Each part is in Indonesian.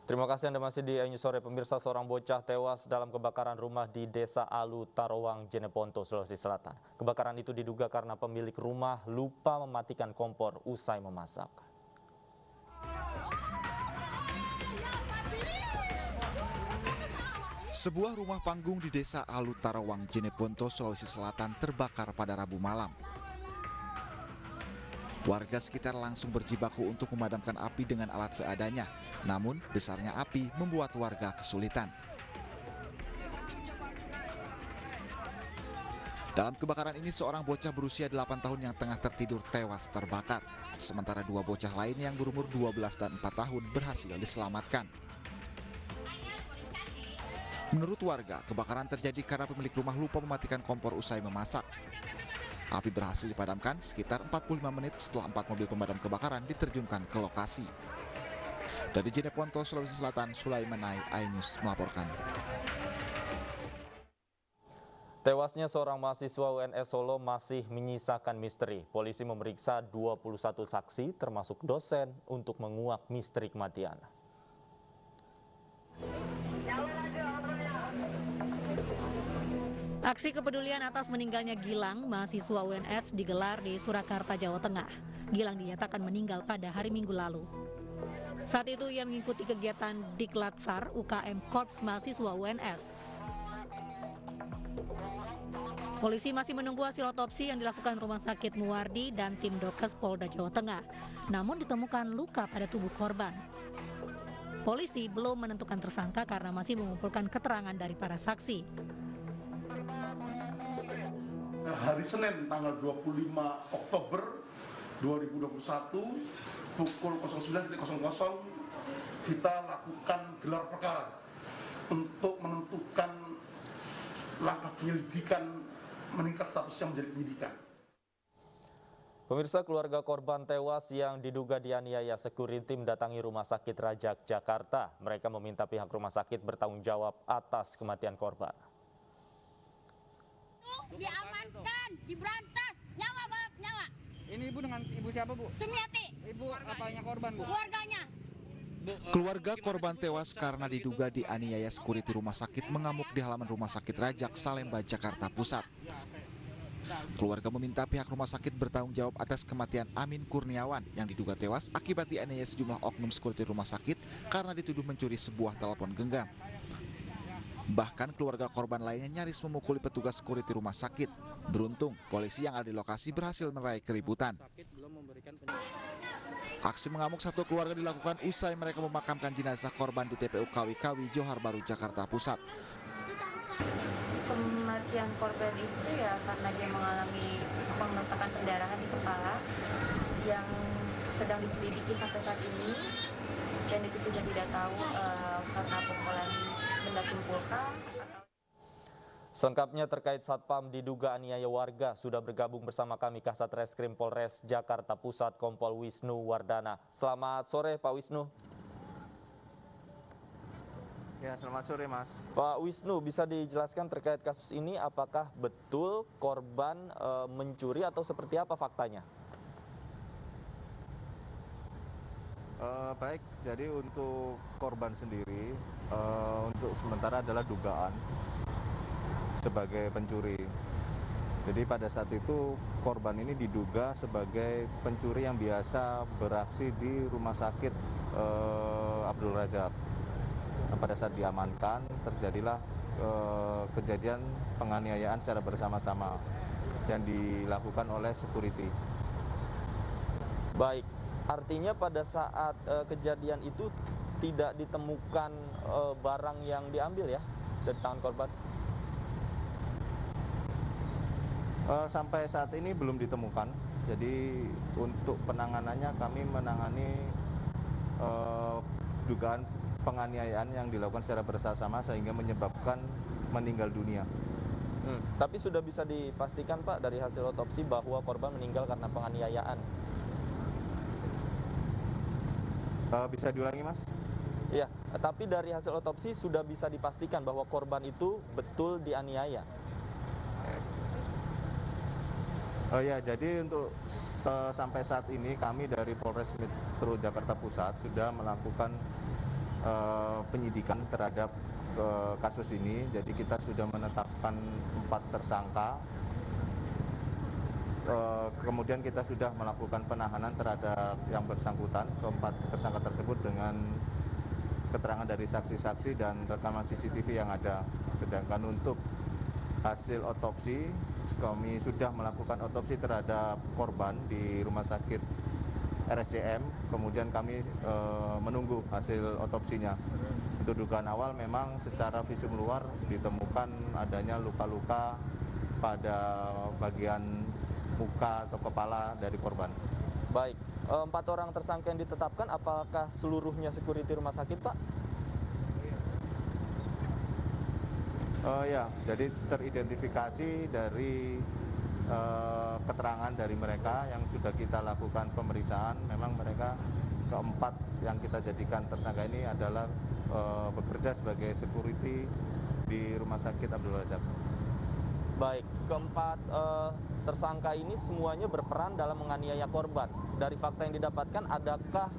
Terima kasih Anda masih di News Sore. Pemirsa, seorang bocah tewas dalam kebakaran rumah di Desa Alu, Tarawang, Jeneponto, Sulawesi Selatan. Kebakaran itu diduga karena pemilik rumah lupa mematikan kompor usai memasak. Sebuah rumah panggung di Desa Alu, Tarawang, Jeneponto, Sulawesi Selatan terbakar pada Rabu malam. Warga sekitar langsung berjibaku untuk memadamkan api dengan alat seadanya. Namun, besarnya api membuat warga kesulitan. Dalam kebakaran ini, seorang bocah berusia 8 tahun yang tengah tertidur tewas terbakar. Sementara dua bocah lain yang berumur 12 dan 4 tahun berhasil diselamatkan. Menurut warga, kebakaran terjadi karena pemilik rumah lupa mematikan kompor usai memasak. Api berhasil dipadamkan sekitar 45 menit setelah 4 mobil pemadam kebakaran diterjunkan ke lokasi. Dari Jeneponto, Sulawesi Selatan, Sulaimanai, iNews melaporkan. Tewasnya seorang mahasiswa UNS Solo masih menyisakan misteri. Polisi memeriksa 21 saksi termasuk dosen untuk menguak misteri kematian. Aksi kepedulian atas meninggalnya Gilang, mahasiswa UNS, digelar di Surakarta, Jawa Tengah. Gilang dinyatakan meninggal pada hari Minggu lalu. Saat itu ia mengikuti kegiatan Diklatsar UKM Korps Mahasiswa UNS. Polisi masih menunggu hasil otopsi yang dilakukan Rumah Sakit Muwardi dan tim Dokes Polda Jawa Tengah. Namun ditemukan luka pada tubuh korban. Polisi belum menentukan tersangka karena masih mengumpulkan keterangan dari para saksi. Hari Senin tanggal 25 Oktober 2021 pukul 09.00 kita lakukan gelar perkara untuk menentukan langkah penyelidikan meningkat statusnya menjadi penyidikan. Pemirsa, keluarga korban tewas yang diduga dianiaya security mendatangi Rumah Sakit Rajak, Jakarta. Mereka meminta pihak rumah sakit bertanggung jawab atas kematian korban. Diamankan, diberantas, nyawa balap nyawa. Ini ibu dengan ibu siapa, Bu? Sumiati. Ibu apanya korban, Bu? Keluarganya. Keluarga korban tewas karena diduga dianiaya security rumah sakit mengamuk di halaman Rumah Sakit Rajak, Salemba, Jakarta Pusat. Keluarga meminta pihak rumah sakit bertanggung jawab atas kematian Amin Kurniawan yang diduga tewas akibat dianiaya sejumlah oknum security rumah sakit karena dituduh mencuri sebuah telepon genggam. Bahkan keluarga korban lainnya nyaris memukuli petugas security rumah sakit. Beruntung, polisi yang ada di lokasi berhasil meraih keributan. Aksi mengamuk satu keluarga dilakukan usai mereka memakamkan jenazah korban di TPU Kawi-Kawi, Johar Baru, Jakarta Pusat. Kematian korban itu ya karena dia mengalami pembengkakan pendarahan di kepala yang sedang diselidiki sampai saat ini, dan itu juga tidak tahu karena pukulan benda tumpulka. Selengkapnya terkait Satpam diduga aniaya warga sudah bergabung bersama kami Kasat Reskrim Polres Jakarta Pusat Kompol Wisnu Wardana. Selamat sore Pak Wisnu. Ya, selamat sore Mas. Pak Wisnu, bisa dijelaskan terkait kasus ini apakah betul korban mencuri atau seperti apa faktanya? Baik, jadi untuk korban sendiri untuk sementara adalah dugaan sebagai pencuri. Jadi pada saat itu korban ini diduga sebagai pencuri yang biasa beraksi di Rumah Sakit Abdul Razak. Nah, pada saat diamankan terjadilah kejadian penganiayaan secara bersama-sama yang dilakukan oleh security. Baik, artinya pada saat kejadian itu tidak ditemukan barang yang diambil ya dari tangan korban? Sampai saat ini belum ditemukan. Jadi untuk penanganannya kami menangani dugaan penganiayaan yang dilakukan secara bersama-sama sehingga menyebabkan meninggal dunia. Tapi sudah bisa dipastikan Pak dari hasil otopsi bahwa korban meninggal karena penganiayaan? Bisa diulangi Mas? Iya, tapi dari hasil otopsi sudah bisa dipastikan bahwa korban itu betul dianiaya? Oh ya, jadi untuk sampai saat ini kami dari Polres Metro Jakarta Pusat sudah melakukan penyidikan terhadap kasus ini. Jadi kita sudah menetapkan 4 tersangka. Kemudian kita sudah melakukan penahanan terhadap yang bersangkutan, keempat tersangka tersebut dengan keterangan dari saksi-saksi dan rekaman CCTV yang ada. Sedangkan untuk hasil otopsi, kami sudah melakukan otopsi terhadap korban di rumah sakit RSCM, kemudian kami menunggu hasil otopsinya. Untuk dugaan awal memang secara visum luar ditemukan adanya luka-luka pada bagian muka atau kepala dari korban. Baik, 4 orang tersangka yang ditetapkan, apakah seluruhnya security rumah sakit, Pak? Ya, jadi teridentifikasi dari keterangan dari mereka yang sudah kita lakukan pemeriksaan. Memang mereka keempat yang kita jadikan tersangka ini adalah bekerja sebagai security di Rumah Sakit Abdul Razak. Baik, keempat tersangka ini semuanya berperan dalam menganiaya korban. Dari fakta yang didapatkan, adakah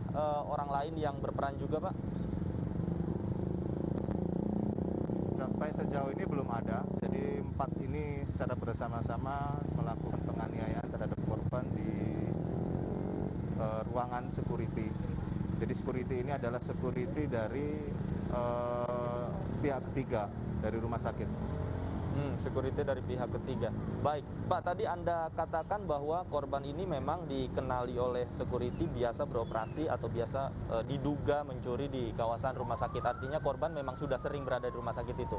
orang lain yang berperan juga, Pak? Sampai sejauh ini belum ada. Jadi 4 ini secara bersama-sama melakukan penganiayaan terhadap korban di ruangan security. Jadi security ini adalah security dari pihak ketiga dari rumah sakit. Security dari pihak ketiga. Baik, Pak, tadi Anda katakan bahwa korban ini memang dikenali oleh security biasa beroperasi atau biasa diduga mencuri di kawasan rumah sakit. Artinya korban memang sudah sering berada di rumah sakit itu.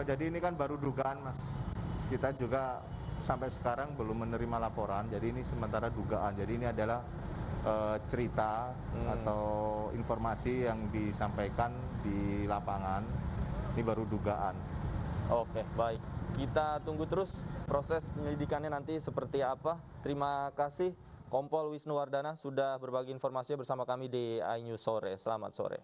Jadi ini kan baru dugaan, Mas. Kita juga sampai sekarang belum menerima laporan. Jadi ini sementara dugaan. Jadi ini adalah cerita atau informasi yang disampaikan di lapangan. Ini baru dugaan. Oke, baik. Kita tunggu terus proses penyelidikannya nanti seperti apa. Terima kasih Kompol Wisnuwardana sudah berbagi informasi bersama kami di iNews Sore. Selamat sore.